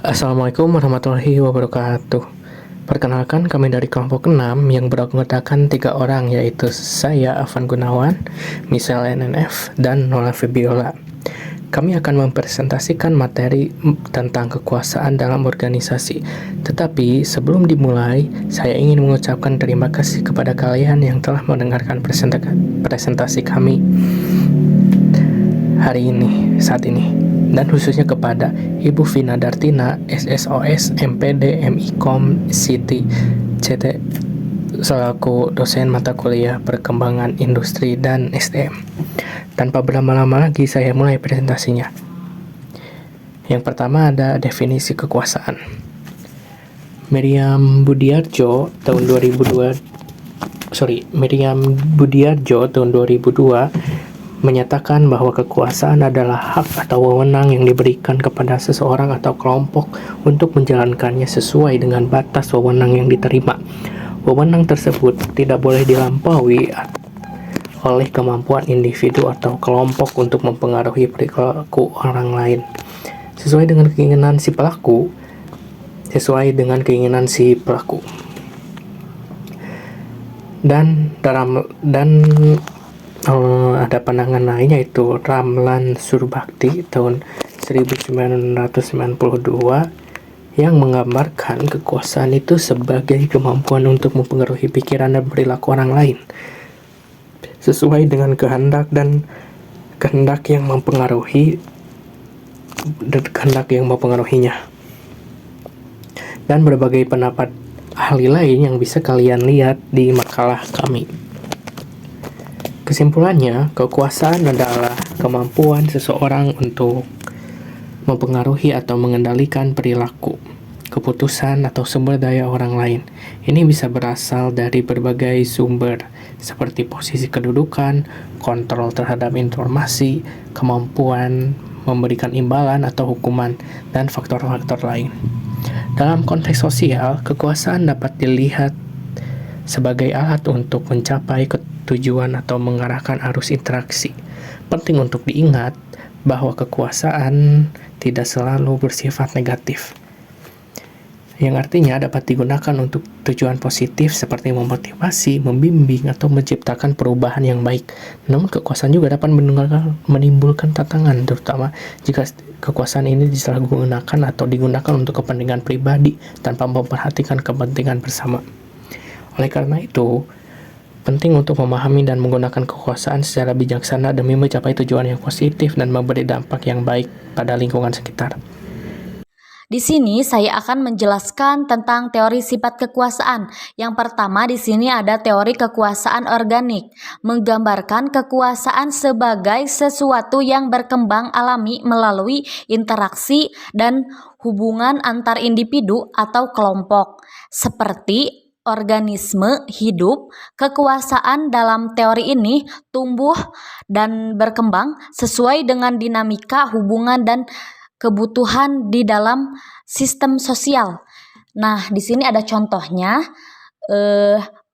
Assalamualaikum warahmatullahi wabarakatuh. Perkenalkan, kami dari kelompok 6 yang beranggotakan 3 orang, yaitu saya, Afan Gunawan, Misal NNF, dan Nola Febiola. Kami akan mempresentasikan materi tentang kekuasaan dalam organisasi. Tetapi sebelum dimulai, saya ingin mengucapkan terima kasih kepada kalian yang telah mendengarkan presentasi kami saat ini, dan khususnya kepada Ibu Vina Dartina, SSOS, MPD, MIKOM, Siti, CT, selaku dosen mata kuliah Perkembangan Industri dan SDM. Tanpa berlama-lama lagi, saya mulai presentasinya. Yang pertama ada definisi kekuasaan. Meriam Budiarjo tahun 2002 menyatakan bahwa kekuasaan adalah hak atau wewenang yang diberikan kepada seseorang atau kelompok untuk menjalankannya sesuai dengan batas wewenang yang diterima. Wewenang tersebut tidak boleh dilampaui oleh kemampuan individu atau kelompok untuk mempengaruhi perilaku orang lain sesuai dengan keinginan si pelaku. Dan ada pandangan lain, yaitu Ramlan Surbakti tahun 1992 yang menggambarkan kekuasaan itu sebagai kemampuan untuk mempengaruhi pikiran dan perilaku orang lain sesuai dengan kehendak yang mempengaruhinya. Dan berbagai pendapat ahli lain yang bisa kalian lihat di makalah kami. Kesimpulannya, kekuasaan adalah kemampuan seseorang untuk mempengaruhi atau mengendalikan perilaku, keputusan, atau sumber daya orang lain. Ini bisa berasal dari berbagai sumber, seperti posisi kedudukan, kontrol terhadap informasi, kemampuan memberikan imbalan atau hukuman, dan faktor-faktor lain. Dalam konteks sosial, kekuasaan dapat dilihat sebagai alat untuk mencapai tujuan atau mengarahkan arus interaksi. Penting untuk diingat bahwa kekuasaan tidak selalu bersifat negatif, yang artinya dapat digunakan untuk tujuan positif seperti memotivasi, membimbing, atau menciptakan perubahan yang baik. Namun kekuasaan juga dapat menimbulkan tantangan, terutama jika kekuasaan ini disalahgunakan atau digunakan untuk kepentingan pribadi tanpa memperhatikan kepentingan bersama. Oleh karena itu, penting untuk memahami dan menggunakan kekuasaan secara bijaksana demi mencapai tujuan yang positif dan memberi dampak yang baik pada lingkungan sekitar. Di sini saya akan menjelaskan tentang teori sifat kekuasaan. Yang pertama di sini ada teori kekuasaan organik, menggambarkan kekuasaan sebagai sesuatu yang berkembang alami melalui interaksi dan hubungan antar individu atau kelompok. Seperti organisme hidup, kekuasaan dalam teori ini tumbuh dan berkembang sesuai dengan dinamika hubungan dan kebutuhan di dalam sistem sosial. Nah, di sini ada contohnya,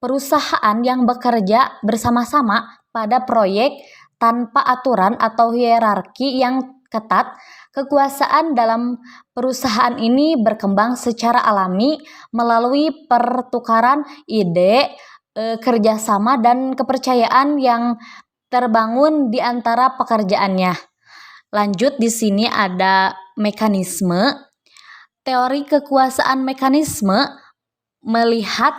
perusahaan yang bekerja bersama-sama pada proyek tanpa aturan atau hierarki yang ketat. Kekuasaan dalam perusahaan ini berkembang secara alami melalui pertukaran ide, kerjasama, dan kepercayaan yang terbangun di antara pekerjaannya. Lanjut, di sini ada mekanisme. Teori kekuasaan mekanisme melihat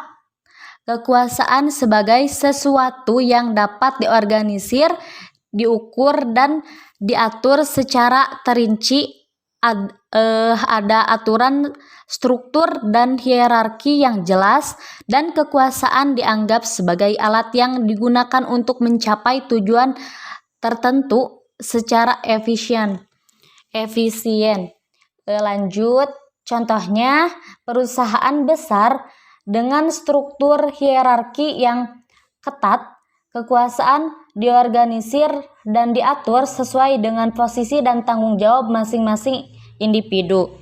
kekuasaan sebagai sesuatu yang dapat diorganisir, diukur, dan diatur secara terinci. Ada aturan, struktur, dan hierarki yang jelas, dan kekuasaan dianggap sebagai alat yang digunakan untuk mencapai tujuan tertentu secara efisien. Lanjut, contohnya perusahaan besar dengan struktur hierarki yang ketat, kekuasaan diorganisir dan diatur sesuai dengan posisi dan tanggung jawab masing-masing individu.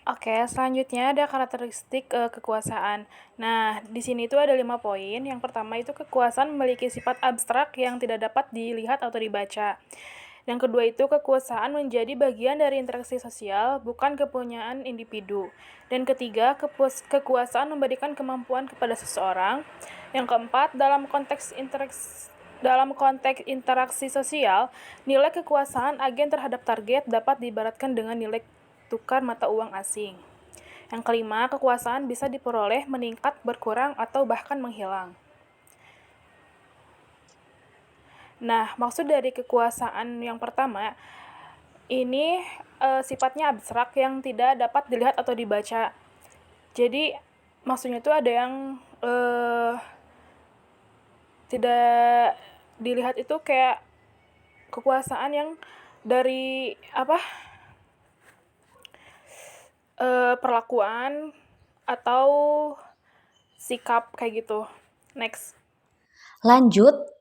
Oke, selanjutnya ada karakteristik kekuasaan. Nah, di sini itu ada 5 poin. Yang pertama itu kekuasaan memiliki sifat abstrak yang tidak dapat dilihat atau dibaca. Yang kedua itu kekuasaan menjadi bagian dari interaksi sosial, bukan kepunyaan individu. Dan ketiga, kekuasaan memberikan kemampuan kepada seseorang. Yang keempat, dalam konteks interaksi sosial, nilai kekuasaan agen terhadap target dapat diibaratkan dengan nilai tukar mata uang asing. Yang kelima, kekuasaan bisa diperoleh, meningkat, berkurang, atau bahkan menghilang. Nah, maksud dari kekuasaan yang pertama, ini sifatnya abstrak yang tidak dapat dilihat atau dibaca. Jadi, maksudnya itu ada yang tidak dilihat itu kayak kekuasaan yang dari perlakuan atau sikap kayak gitu. Next. Lanjut,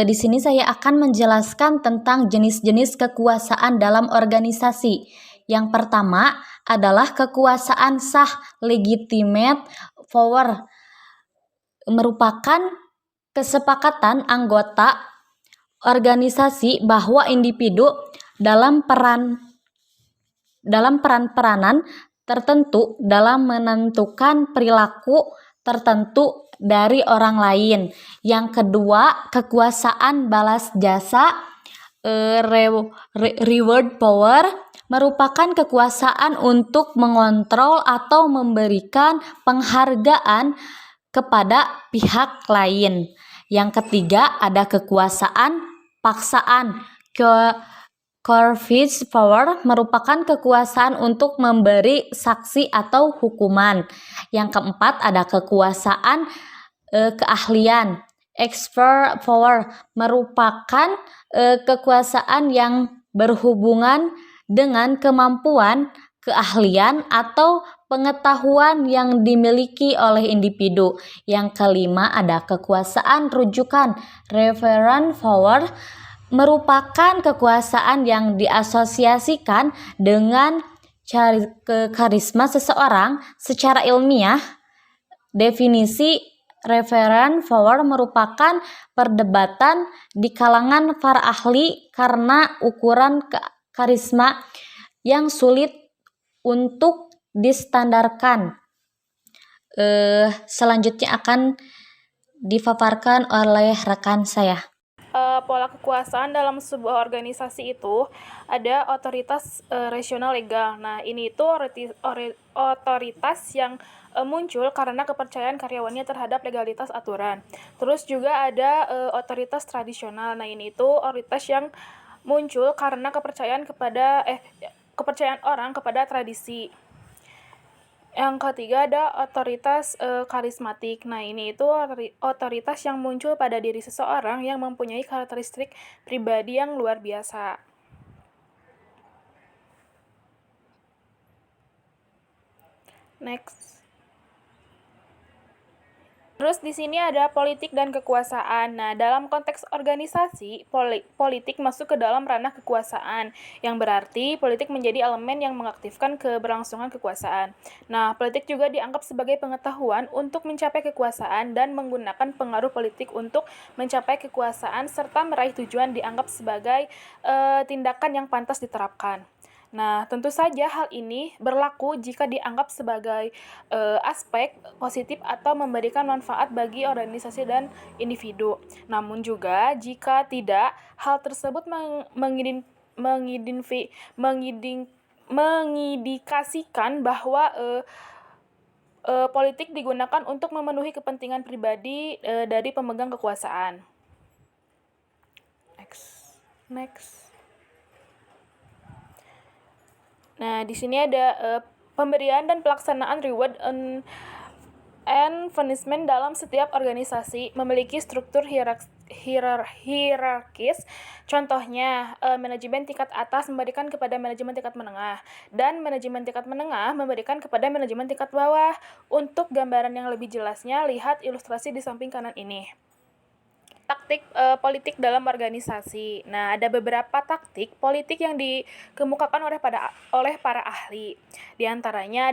di sini saya akan menjelaskan tentang jenis-jenis kekuasaan dalam organisasi. Yang pertama adalah kekuasaan sah, legitimate power, merupakan kesepakatan anggota organisasi bahwa individu dalam peran-peranan tertentu dalam menentukan perilaku tertentu dari orang lain. Yang kedua, kekuasaan balas jasa, reward power, merupakan kekuasaan untuk mengontrol atau memberikan penghargaan kepada pihak lain. Yang ketiga, ada kekuasaan paksaan, coercive power, merupakan kekuasaan untuk memberi saksi atau hukuman. Yang keempat, ada kekuasaan keahlian, expert power, merupakan kekuasaan yang berhubungan dengan kemampuan, keahlian, atau pengetahuan yang dimiliki oleh individu. Yang kelima, ada kekuasaan rujukan, reference power, merupakan kekuasaan yang diasosiasikan dengan karisma seseorang. Secara ilmiah, definisi reference power merupakan perdebatan di kalangan para ahli karena ukuran karisma yang sulit untuk distandarkan. Selanjutnya akan dipaparkan oleh rekan saya. Pola kekuasaan dalam sebuah organisasi itu ada otoritas rasional legal. Nah, ini itu otoritas yang muncul karena kepercayaan karyawannya terhadap legalitas aturan. Terus juga ada otoritas tradisional. Nah, ini itu otoritas yang muncul karena kepercayaan orang kepada tradisi. Yang ketiga ada otoritas karismatik. Nah, ini itu otoritas yang muncul pada diri seseorang yang mempunyai karakteristik pribadi yang luar biasa. Next. Terus di sini ada politik dan kekuasaan. Nah, dalam konteks organisasi, politik masuk ke dalam ranah kekuasaan, yang berarti politik menjadi elemen yang mengaktifkan keberlangsungan kekuasaan. Nah, politik juga dianggap sebagai pengetahuan untuk mencapai kekuasaan dan menggunakan pengaruh politik untuk mencapai kekuasaan serta meraih tujuan dianggap sebagai tindakan yang pantas diterapkan. Nah, tentu saja hal ini berlaku jika dianggap sebagai aspek positif atau memberikan manfaat bagi organisasi dan individu. Namun juga jika tidak, hal tersebut mengindikasikan bahwa politik digunakan untuk memenuhi kepentingan pribadi dari pemegang kekuasaan. Next. Nah, di sini ada pemberian dan pelaksanaan reward and punishment dalam setiap organisasi memiliki struktur hierarkis. Contohnya, manajemen tingkat atas memberikan kepada manajemen tingkat menengah, dan manajemen tingkat menengah memberikan kepada manajemen tingkat bawah. Untuk gambaran yang lebih jelasnya, lihat ilustrasi di samping kanan ini. Taktik politik dalam organisasi. Nah, ada beberapa taktik politik yang dikemukakan oleh para ahli. Di antaranya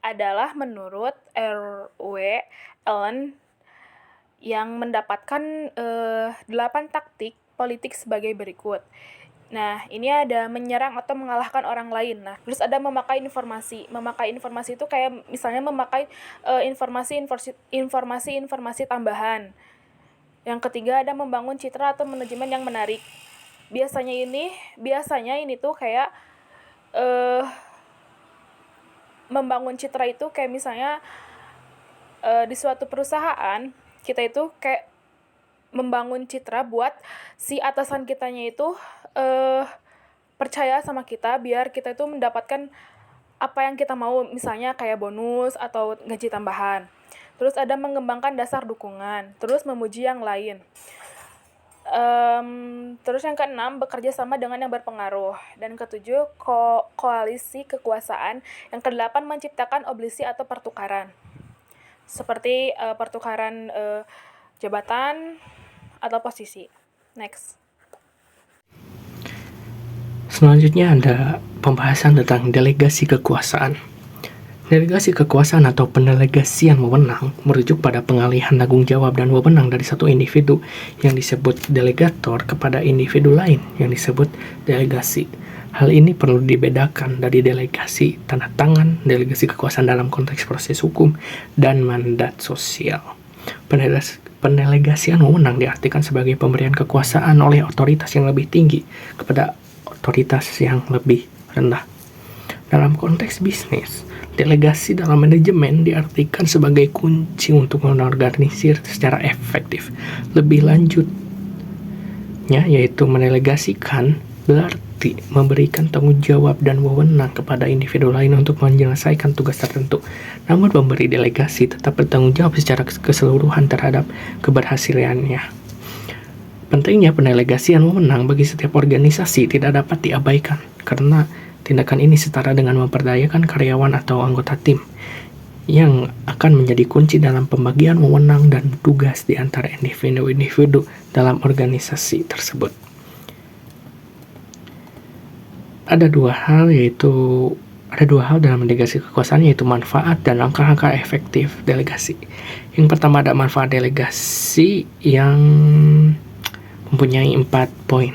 adalah menurut R.W. Allen yang mendapatkan 8 taktik politik sebagai berikut. Nah, ini ada menyerang atau mengalahkan orang lain. Nah, terus ada memakai informasi. Memakai informasi itu kayak misalnya memakai informasi tambahan. Yang ketiga ada membangun citra atau manajemen yang menarik. Biasanya ini tuh kayak membangun citra itu kayak misalnya di suatu perusahaan kita itu kayak membangun citra buat si atasan kitanya itu percaya sama kita biar kita itu mendapatkan apa yang kita mau, misalnya kayak bonus atau gaji tambahan. Terus ada mengembangkan dasar dukungan, terus memuji yang lain. Terus yang keenam, bekerja sama dengan yang berpengaruh. Dan ketujuh, koalisi kekuasaan. Yang kedelapan, menciptakan obligasi atau pertukaran. Seperti pertukaran jabatan atau posisi. Next. Selanjutnya ada pembahasan tentang delegasi kekuasaan. Delegasi kekuasaan atau pendelegasian wewenang merujuk pada pengalihan tanggung jawab dan wewenang dari satu individu yang disebut delegator kepada individu lain yang disebut delegasi. Hal ini perlu dibedakan dari delegasi tanda tangan, delegasi kekuasaan dalam konteks proses hukum, dan mandat sosial. Pendelegasian wewenang diartikan sebagai pemberian kekuasaan oleh otoritas yang lebih tinggi kepada otoritas yang lebih rendah. Dalam konteks bisnis, delegasi dalam manajemen diartikan sebagai kunci untuk mengorganisir secara efektif. Lebih lanjutnya, yaitu mendelegasikan berarti memberikan tanggung jawab dan wewenang kepada individu lain untuk menyelesaikan tugas tertentu. Namun pemberi delegasi tetap bertanggung jawab secara keseluruhan terhadap keberhasilannya. Pentingnya pendelegasian wewenang bagi setiap organisasi tidak dapat diabaikan, karena tindakan ini setara dengan memperdayakan karyawan atau anggota tim yang akan menjadi kunci dalam pembagian wewenang dan tugas di antara individu-individu dalam organisasi tersebut. Ada dua hal dalam delegasi kekuasaan, yaitu manfaat dan langkah-langkah efektif delegasi. Yang pertama ada manfaat delegasi yang mempunyai 4 poin.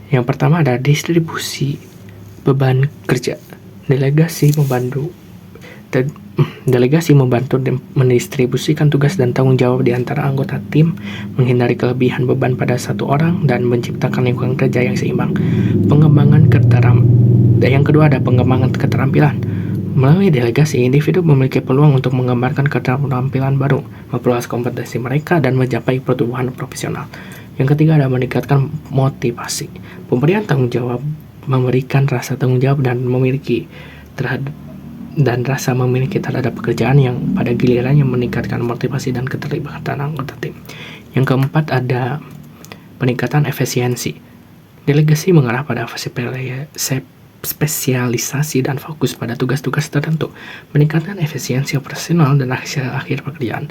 Yang pertama ada distribusi beban kerja. Delegasi membantu mendistribusikan tugas dan tanggung jawab di antara anggota tim, menghindari kelebihan beban pada satu orang, dan menciptakan lingkungan kerja yang seimbang. Yang kedua ada pengembangan keterampilan. Melalui delegasi, individu memiliki peluang untuk mengembangkan keterampilan baru, memperluas kompetensi mereka, dan mencapai pertumbuhan profesional. Yang ketiga ada meningkatkan motivasi. Pemberian tanggung jawab memberikan rasa tanggung jawab dan rasa memiliki terhadap pekerjaan yang pada gilirannya meningkatkan motivasi dan keterlibatan anggota tim. Yang keempat ada peningkatan efisiensi. Delegasi mengarah pada spesialisasi dan fokus pada tugas-tugas tertentu, meningkatkan efisiensi operasional dan hasil akhir pekerjaan.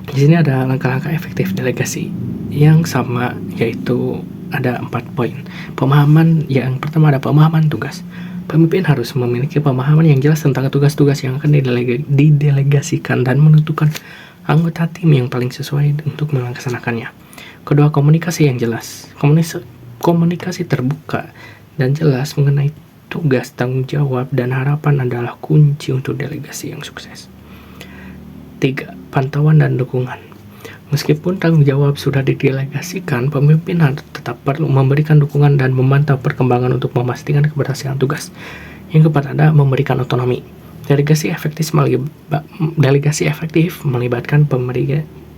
Di sini ada langkah-langkah efektif delegasi yang sama, yaitu ada 4 poin. Yang pertama ada pemahaman tugas. Pemimpin harus memiliki pemahaman yang jelas tentang tugas-tugas yang akan didelegasikan dan menentukan anggota tim yang paling sesuai untuk melaksanakannya. Kedua, komunikasi yang jelas. Komunikasi terbuka dan jelas mengenai tugas, tanggung jawab, dan harapan adalah kunci untuk delegasi yang sukses. 3. Pantauan dan dukungan. Meskipun tanggung jawab sudah didelegasikan, pemimpin tetap perlu memberikan dukungan dan memantau perkembangan untuk memastikan keberhasilan tugas. Yang keempat ada memberikan otonomi. Delegasi efektif melibatkan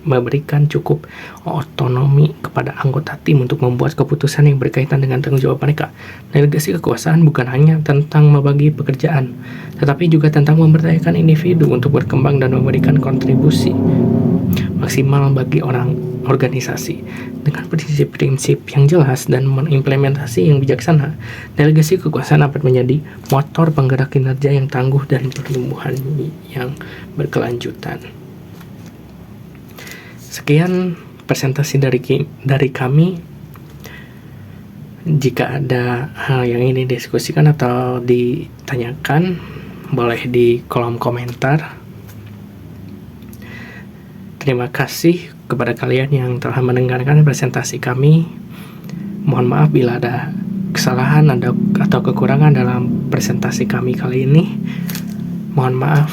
memberikan cukup otonomi kepada anggota tim untuk membuat keputusan yang berkaitan dengan tanggung jawab mereka. Delegasi kekuasaan bukan hanya tentang membagi pekerjaan, tetapi juga tentang memberdayakan individu untuk berkembang dan memberikan kontribusi maksimal bagi organisasi. Dengan prinsip-prinsip yang jelas dan mengimplementasi yang bijaksana, delegasi kekuasaan dapat menjadi motor penggerak kinerja yang tangguh dan pertumbuhan yang berkelanjutan. Sekian presentasi dari kami. Jika ada hal yang ingin didiskusikan atau ditanyakan, boleh di kolom komentar. Terima kasih. kepada kalian yang telah mendengarkan presentasi kami. Mohon maaf bila ada kesalahan atau kekurangan dalam presentasi kami kali ini. Mohon maaf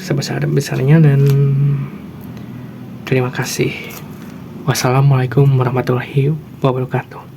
sebesar-besarnya dan terima kasih. Wassalamualaikum warahmatullahi wabarakatuh.